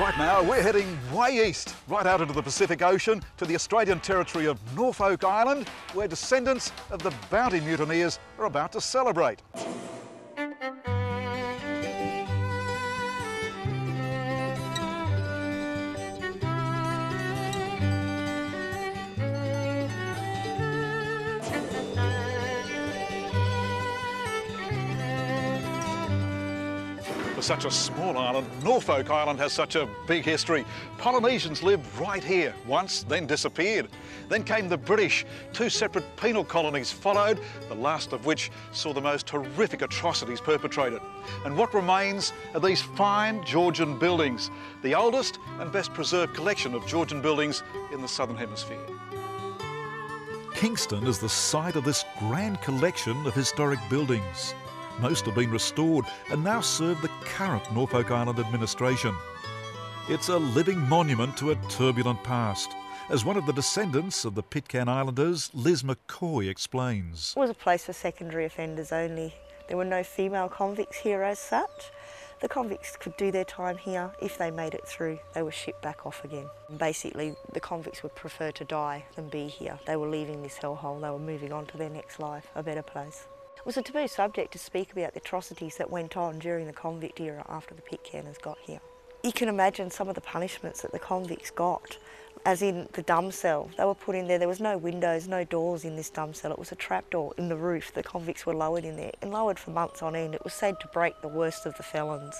Right now, we're heading way east, right out into the Pacific Ocean, to the Australian territory of Norfolk Island, where descendants of the Bounty mutineers are about to celebrate. For such a small island, Norfolk Island has such a big history. Polynesians lived right here, once, then disappeared. Then came the British. 2 separate penal colonies followed, the last of which saw the most horrific atrocities perpetrated. And what remains are these fine Georgian buildings, the oldest and best preserved collection of Georgian buildings in the Southern Hemisphere. Kingston is the site of this grand collection of historic buildings. Most have been restored and now serve the current Norfolk Island administration. It's a living monument to a turbulent past, as one of the descendants of the Pitcairn Islanders, Liz McCoy, explains. It was a place for secondary offenders only. There were no female convicts here as such. The convicts could do their time here. If they made it through, they were shipped back off again. Basically, the convicts would prefer to die than be here. They were leaving this hellhole. They were moving on to their next life, a better place. It was a taboo subject to speak about the atrocities that went on during the convict era after the Pitcairners got here. You can imagine some of the punishments that the convicts got, as in the dumb cell. They were put in there. There was no windows, no doors in this dumb cell. It was a trapdoor in the roof. The convicts were lowered in there and lowered for months on end. It was said to break the worst of the felons.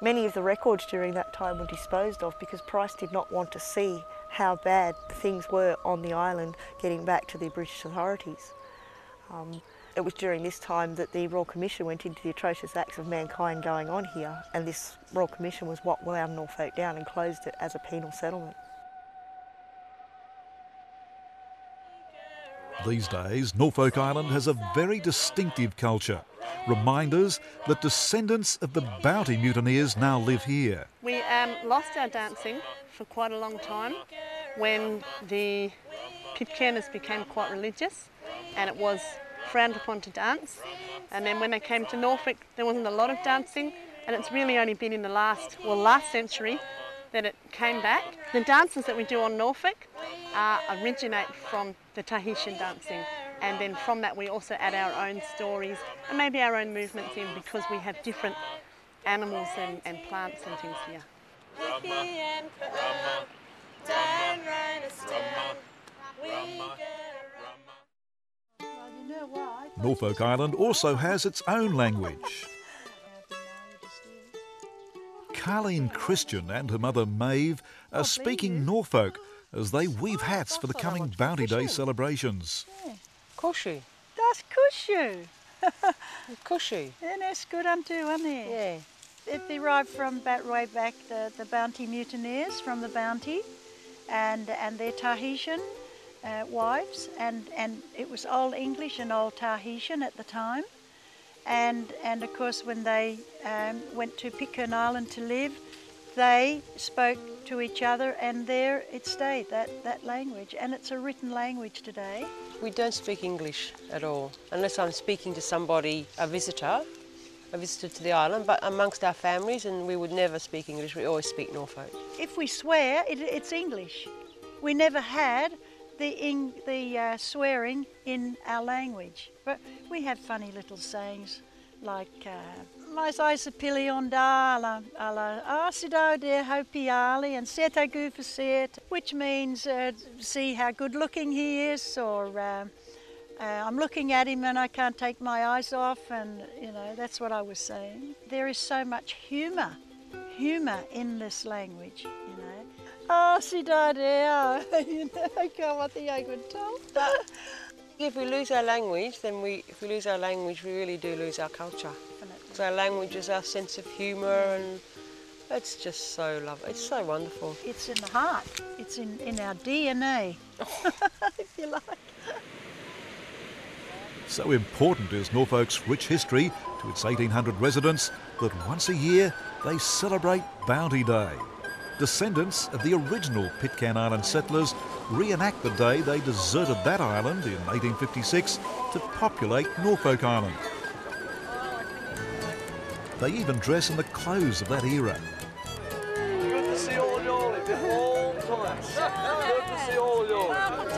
Many of the records during that time were disposed of because Price did not want to see how bad things were on the island getting back to the British authorities. It was during this time that the Royal Commission went into the atrocious acts of mankind going on here, and this Royal Commission was what wound Norfolk down and closed it as a penal settlement. These days, Norfolk Island has a very distinctive culture. Reminders that descendants of the Bounty mutineers now live here. We lost our dancing for quite a long time when the Pitcairners became quite religious, and it was frowned upon to dance. And then when they came to Norfolk, there wasn't a lot of dancing, and it's really only been in the last century that it came back. The dances that we do on Norfolk originate from the Tahitian dancing, and then from that we also add our own stories and maybe our own movements in, because we have different animals and plants and things here. Norfolk Island also has its own language. Carleen Christian and her mother Maeve are speaking Norfolk as they weave hats for the coming Bounty Day celebrations. Cushy. That's cushy. Cushy. Yeah, that's good unto, isn't it? Yeah. It derived from way back the Bounty mutineers from the Bounty and their Tahitian wives, and it was Old English and Old Tahitian at the time. And of course when they went to Pitcairn Island to live, they spoke to each other, and there it stayed, that language, and it's a written language today. We don't speak English at all, unless I'm speaking to somebody, a visitor to the island, but amongst our families, and we would never speak English, we always speak Norfolk. If we swear, it's English. We never had the swearing in our language, but we have funny little sayings like mais aisapili onda ala asido de hopiali and setagu for set, which means see how good looking he is, or I'm looking at him and I can't take my eyes off, and you know, that's what I was saying. There is so much humour in this language, you know. Oh, si da dea, you know, I can't want the good tell. If we lose our language, then if we lose our language, we really do lose our culture. So our language is our sense of humour, and it's just so lovely. It's so wonderful. It's in the heart. It's in our DNA, if you like. So important is Norfolk's rich history to its 1,800 residents that once a year they celebrate Bounty Day. Descendants of the original Pitcairn Island settlers reenact the day they deserted that island in 1856 to populate Norfolk Island. They even dress in the clothes of that era. all times. Good to see all of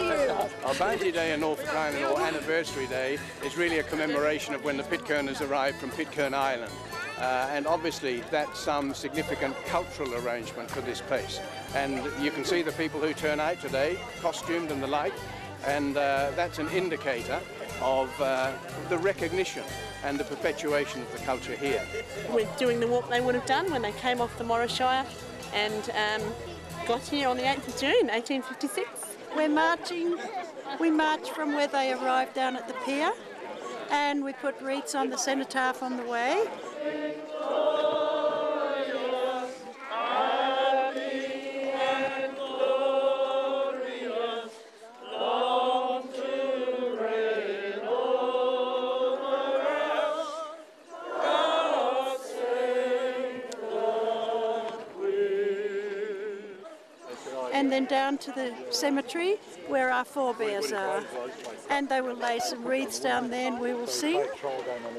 you. Our Bounty Day in Norfolk Island, or Anniversary Day, is really a commemoration of when the Pitcairners arrived from Pitcairn Island. And obviously that's some significant cultural arrangement for this place. And you can see the people who turn out today, costumed and the like, and that's an indicator of the recognition and the perpetuation of the culture here. We're doing the walk they would have done when they came off the Morayshire and got here on the 8th of June, 1856. We're marching. We march from where they arrived down at the pier, and we put wreaths on the cenotaph on the way. And then down to the cemetery where our forebears are. And they will lay some wreaths down there and we will sing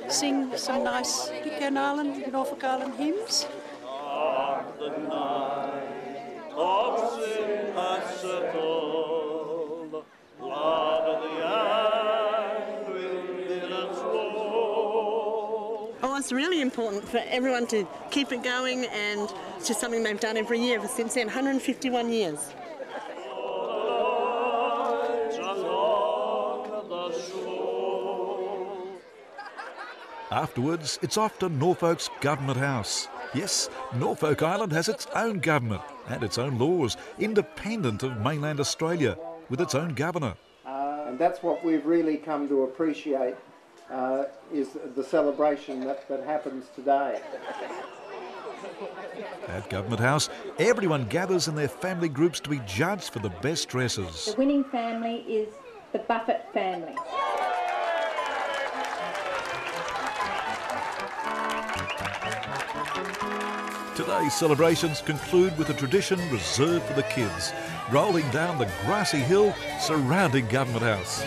some nice Pitcairn Island, Norfolk Island hymns. Oh, it's really important for everyone to keep it going, and it's just something they've done every year ever since then, 151 years. Afterwards, it's off to Norfolk's Government House. Yes, Norfolk Island has its own government and its own laws, independent of mainland Australia, with its own governor. And that's what we've really come to appreciate, is the celebration that happens today. At Government House, everyone gathers in their family groups to be judged for the best dresses. The winning family is the Buffett family. Today's celebrations conclude with a tradition reserved for the kids, rolling down the grassy hill surrounding Government House.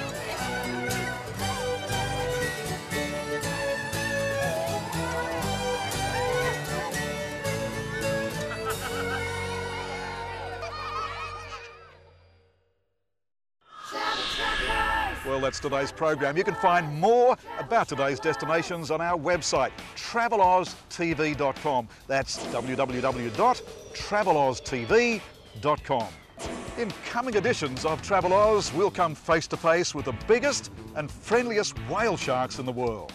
Well, that's today's program. You can find more about today's destinations on our website, traveloztv.com. That's www.traveloztv.com. In coming editions of Travel Oz, we'll come face to face with the biggest and friendliest whale sharks in the world.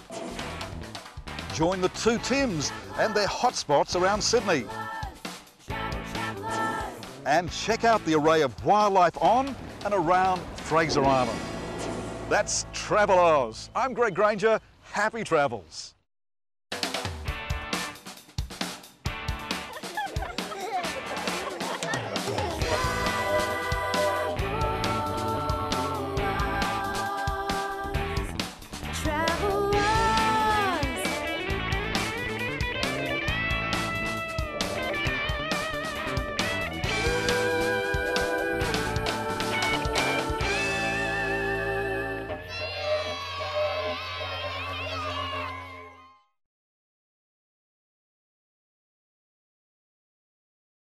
Join the two Tims and their hotspots around Sydney. And check out the array of wildlife on and around Fraser Island. That's Travel Oz. I'm Greg Granger. Happy travels.